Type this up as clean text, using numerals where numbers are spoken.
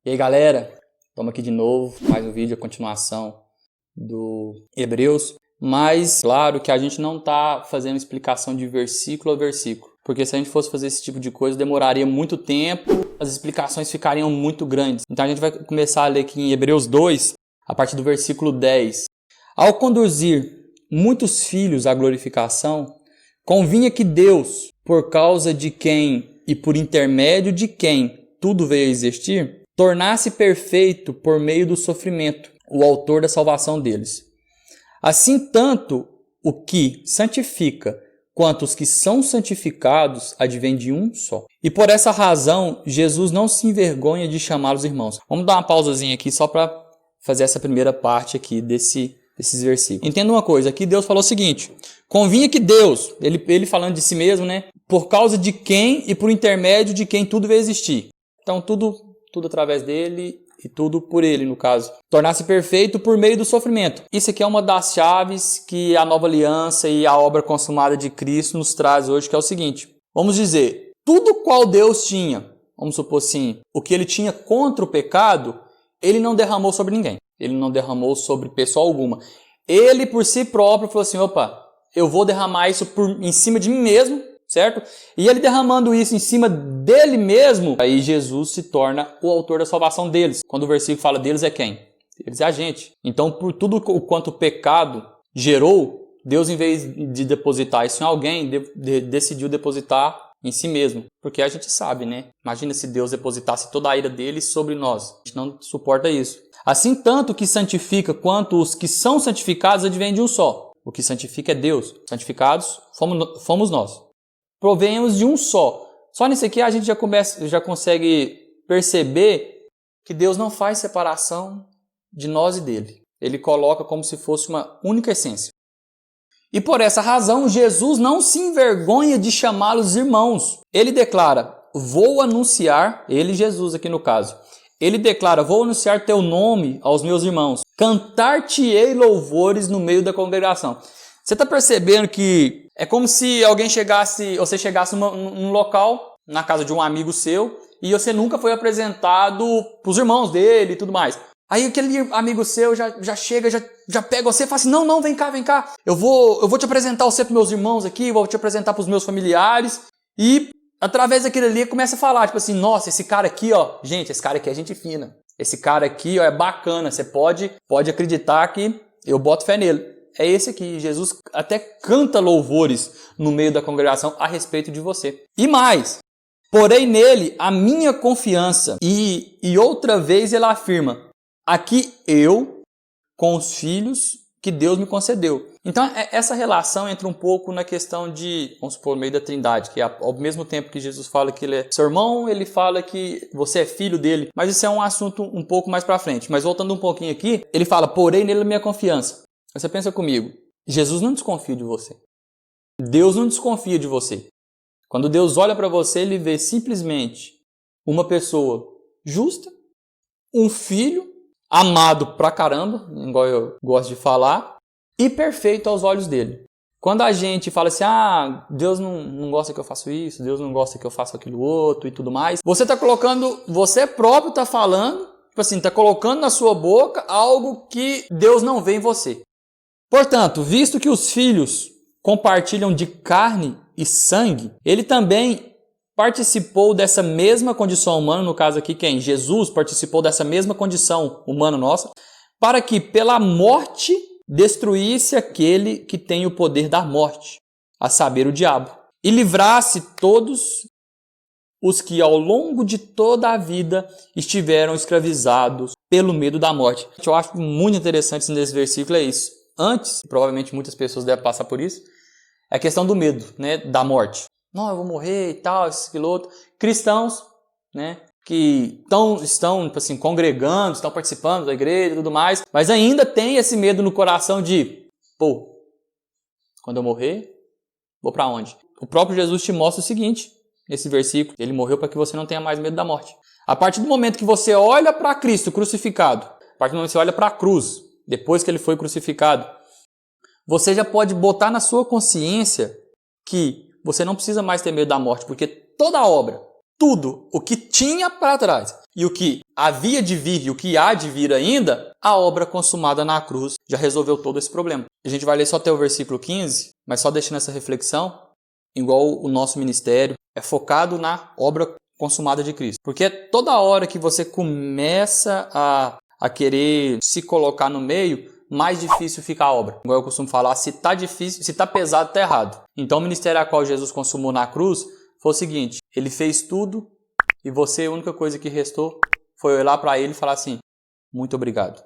E aí galera, estamos aqui de novo, mais um vídeo, a continuação do Hebreus. Mas claro que a gente não está fazendo explicação de versículo a versículo, porque se a gente fosse fazer esse tipo de coisa demoraria muito tempo, as explicações ficariam muito grandes. Então a gente vai começar a ler aqui em Hebreus 2, a partir do versículo 10. Ao conduzir muitos filhos à glorificação, convinha que Deus, por causa de quem e por intermédio de quem tudo veio a existir, tornasse perfeito por meio do sofrimento o autor da salvação deles. Assim, tanto o que santifica quanto os que são santificados advém de um só. E por essa razão, Jesus não se envergonha de chamá-los irmãos. Vamos dar uma pausazinha aqui só para fazer essa primeira parte aqui desses versículos. Entenda uma coisa, aqui Deus falou o seguinte: convinha que Deus, ele falando de si mesmo, né? Por causa de quem e por intermédio de quem tudo veio existir. Então tudo através dele e tudo por ele, no caso. Tornar-se perfeito por meio do sofrimento. Isso aqui é uma das chaves que a nova aliança e a obra consumada de Cristo nos traz hoje, que é o seguinte. Vamos dizer, tudo qual Deus tinha, vamos supor assim, o que ele tinha contra o pecado, ele não derramou sobre ninguém. Ele não derramou sobre pessoa alguma. Ele por si próprio falou assim, opa, eu vou derramar isso em cima de mim mesmo, certo? E ele derramando isso em cima dele mesmo, aí Jesus se torna o autor da salvação deles. Quando o versículo fala deles é quem? Eles é a gente. Então, por tudo o quanto o pecado gerou, Deus, em vez de depositar isso em alguém, decidiu depositar em si mesmo. Porque a gente sabe, né? Imagina se Deus depositasse toda a ira dele sobre nós. A gente não suporta isso. Assim, tanto o que santifica quanto os que são santificados advém de um só. O que santifica é Deus. Santificados fomos nós. Provenhamos de um só. Só nisso aqui a gente já consegue perceber que Deus não faz separação de nós e dele. Ele coloca como se fosse uma única essência. E por essa razão, Jesus não se envergonha de chamá-los irmãos. Ele declara, vou anunciar, ele Jesus aqui no caso, ele declara, vou anunciar teu nome aos meus irmãos, cantar-te-ei louvores no meio da congregação. Você está percebendo que é como se você chegasse num local, na casa de um amigo seu, e você nunca foi apresentado para os irmãos dele e tudo mais. Aí aquele amigo seu já chega, já pega você e fala assim, não, vem cá. Eu vou te apresentar você para os meus irmãos aqui, vou te apresentar para os meus familiares. E através daquele ali começa a falar, tipo assim, nossa, esse cara aqui, ó, gente, esse cara aqui é gente fina. Esse cara aqui, ó, é bacana, você pode acreditar que eu boto fé nele. É esse aqui, Jesus até canta louvores no meio da congregação a respeito de você. E mais, porém nele a minha confiança. E outra vez ele afirma, aqui eu com os filhos que Deus me concedeu. Então essa relação entra um pouco na questão de, vamos supor, meio da trindade, que ao mesmo tempo que Jesus fala que ele é seu irmão, ele fala que você é filho dele. Mas isso é um assunto um pouco mais para frente. Mas voltando um pouquinho aqui, ele fala, porém nele a minha confiança. Você pensa comigo, Jesus não desconfia de você. Deus não desconfia de você. Quando Deus olha para você, ele vê simplesmente uma pessoa justa, um filho amado pra caramba, igual eu gosto de falar, e perfeito aos olhos dele. Quando a gente fala assim, Deus não gosta que eu faça isso, Deus não gosta que eu faça aquilo outro e tudo mais, você próprio está falando, tipo assim, está colocando na sua boca algo que Deus não vê em você. Portanto, visto que os filhos compartilham de carne e sangue, ele também participou dessa mesma condição humana, no caso aqui quem? Jesus participou dessa mesma condição humana nossa, para que pela morte destruísse aquele que tem o poder da morte, a saber, o diabo, e livrasse todos os que ao longo de toda a vida estiveram escravizados pelo medo da morte. Eu acho muito interessante nesse versículo é isso. Antes, provavelmente muitas pessoas devem passar por isso, é a questão do medo, né, da morte. Não, eu vou morrer e tal, esse piloto. Cristãos, né, que estão assim, congregando, estão participando da igreja e tudo mais, mas ainda tem esse medo no coração de, quando eu morrer, vou para onde? O próprio Jesus te mostra o seguinte, nesse versículo, ele morreu para que você não tenha mais medo da morte. A partir do momento que você olha para Cristo crucificado, a partir do momento que você olha para a cruz, depois que ele foi crucificado, você já pode botar na sua consciência que você não precisa mais ter medo da morte, porque toda a obra, tudo o que tinha para trás, e o que havia de vir e o que há de vir ainda, a obra consumada na cruz já resolveu todo esse problema. A gente vai ler só até o versículo 15, mas só deixando essa reflexão, igual o nosso ministério é focado na obra consumada de Cristo. Porque toda hora que você começa a querer se colocar no meio, mais difícil fica a obra. Igual eu costumo falar, se tá difícil, se tá pesado, tá errado. Então o ministério a qual Jesus consumou na cruz foi o seguinte, ele fez tudo e você, a única coisa que restou foi olhar para ele e falar assim, muito obrigado.